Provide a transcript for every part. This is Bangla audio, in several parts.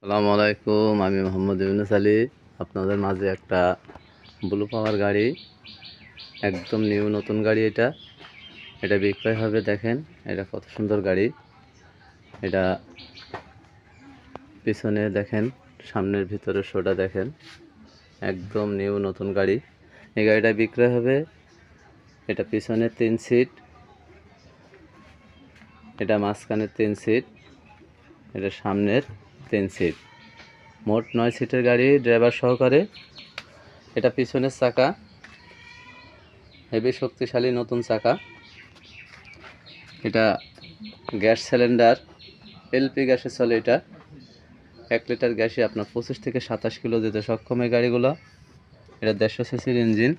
আসসালামু আলাইকুম। আমি মোহাম্মদ ইউনুস আলী। আপনাদের মাঝে একটা ব্লু পাওয়ার গাড়ি, একদম নিউ নতুন গাড়ি। এটা বিক্রয় হবে। দেখেন এটা কত সুন্দর গাড়ি। এটা পিছনে দেখেন, সামনের ভিতরে শোটা দেখেন, একদম নিউ নতুন গাড়ি। এই গাড়িটা বিক্রয় হবে। এটা পিছনে 3 সিট, এটা মাঝখানে 3 সিট, এটা সামনের 3 সিট, মোট 9 সিটের গাড়ি, ড্রাইভার সহকারে। এটা পিছনের চাকা হেভি শক্তিশালী নতুন চাকা। এটা গ্যাস সিলিন্ডার, এলপি গ্যাসে চলে। এটা 1 লিটার গ্যাসে আপনার 25 থেকে 27 কিলো যেতে সক্ষম এই গাড়িগুলো। এটা 150 সিসির ইঞ্জিন।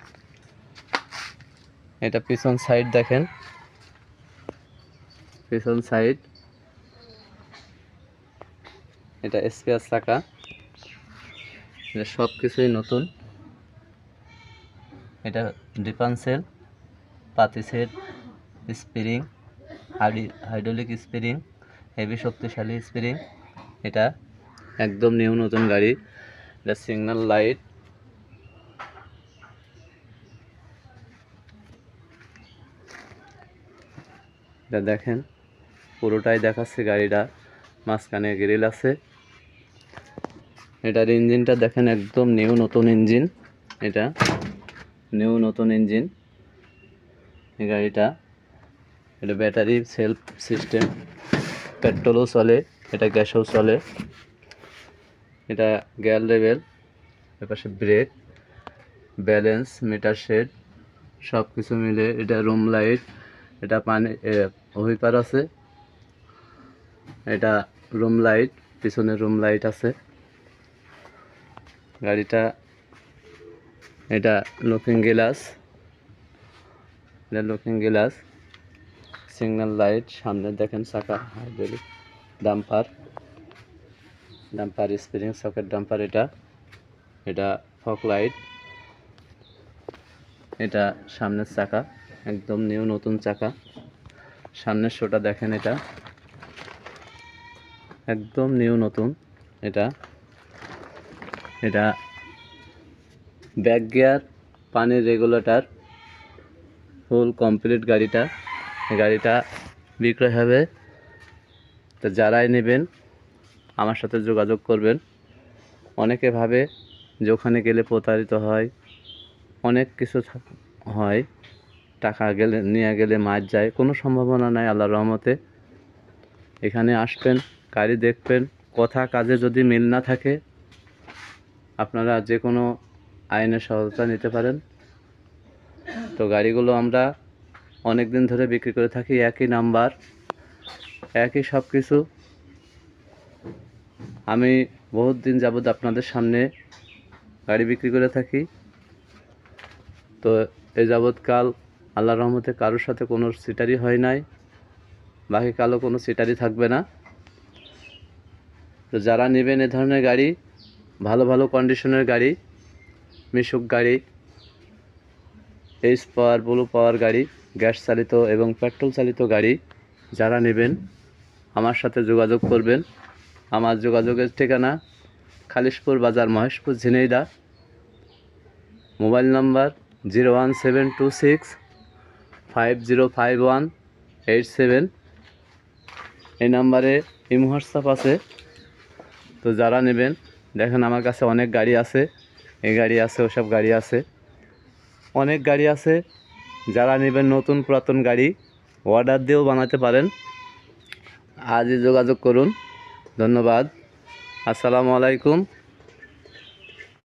এটা পিছন সাইড দেখেন, পিছন সাইড এটা স্পেয়ার চাকা। এটা সব কিছুই নতুন। এটা ডিফারেন্সিয়াল পাতি set, spring, hydraulic spring, heavy শক্তিশালী স্প্রিং। এটা একদম নিউ নতুন গাড়ি। এটা সিগন্যাল লাইট, এটা দেখেন পুরোটাই দেখাচ্ছে গাড়িটা। মাঝখানে গ্রিল আছে। এটার ইঞ্জিনটা দেখেন, একদম নিউ নতুন ইঞ্জিন। এটা নিউ নতুন ইঞ্জিন এই গাড়িটা। এটা ব্যাটারি সেলফ সিস্টেম, পেট্রোলও চলে, এটা গ্যাসও চলে। এটা গিয়ার লেভেল, এপাশে ব্রেক, ব্যালেন্স, মিটার শেড, সব কিছু মিলে। এটা রুম লাইট, এটা পানি হুইপার আছে। এটা রুম লাইট, পিছনে রুম লাইট আছে গাড়িটা। এটা লুকিং গ্লাস, এটা লুকিং গ্লাস, সিগন্যাল লাইট। সামনে দেখেন চাকা, hydraulic dumper, dumper spring socket dumper. এটা ফগ লাইট। এটা সামনের চাকা, একদম নিউ নতুন চাকা। সামনের শোটা দেখেন, এটা একদম নিউ নতুন। এটা এটা ব্যাক গিয়ার, পানির রেগুলেটর, ফুল কমপ্লিট গাড়িটা বিক্রয় হবে। তো যারাই নেবেন আমার সাথে যোগাযোগ করবেন। অনেকে ভাবে যে ওখানে গেলে প্রতারিত হয়, অনেক কিছু হয়, টাকা গেলে নিয়ে গেলে মার যায়। কোনো সম্ভাবনা নাই আল্লাহর রহমতে। এখানে আসবেন, গাড়ি দেখবেন, কথা কাজে যদি মিল না থাকে আপনারা যে কোনো আইনের সহায়তা নিতে পারেন। তো গাড়িগুলো আমরা অনেক দিন ধরে বিক্রি করে থাকি, একই নাম্বার, একই সব কিছু। আমি বহুত দিন যাবত আপনাদের সামনে গাড়ি বিক্রি করে থাকি। তো এই যাবৎকাল আল্লাহর রহমতে কারোর সাথে কোনো সিটারি হয় নাই, বাকি কালও কোনো সিটারি থাকবে না। তো যারা নেবেন এ ধরনের গাড়ি, ভালো ভালো কন্ডিশনের গাড়ি, মিশুক গাড়ি, এইচ পাওয়ার, ব্লু পাওয়ার গাড়ি, গ্যাস চালিত এবং পেট্রোল চালিত গাড়ি, যারা নেবেন আমার সাথে যোগাযোগ করবেন। আমার যোগাযোগের ঠিকানা খালিশপুর বাজার, মহেশপুর, ঝিনাইদহ। Mobile number 01726505187। এই নাম্বারে ইমো হোয়াটসঅ্যাপ আছে। তো যারা নেবেন দেখেন, আমার কাছে অনেক গাড়ি আছে, এই গাড়ি আছে, ওসব গাড়ি আছে, অনেক গাড়ি আছে। যারা নেবেন নতুন পুরাতন গাড়ি অর্ডার দিয়েও বানাতে পারেন। আজই যোগাযোগ করুন। ধন্যবাদ। আসসালামু আলাইকুম।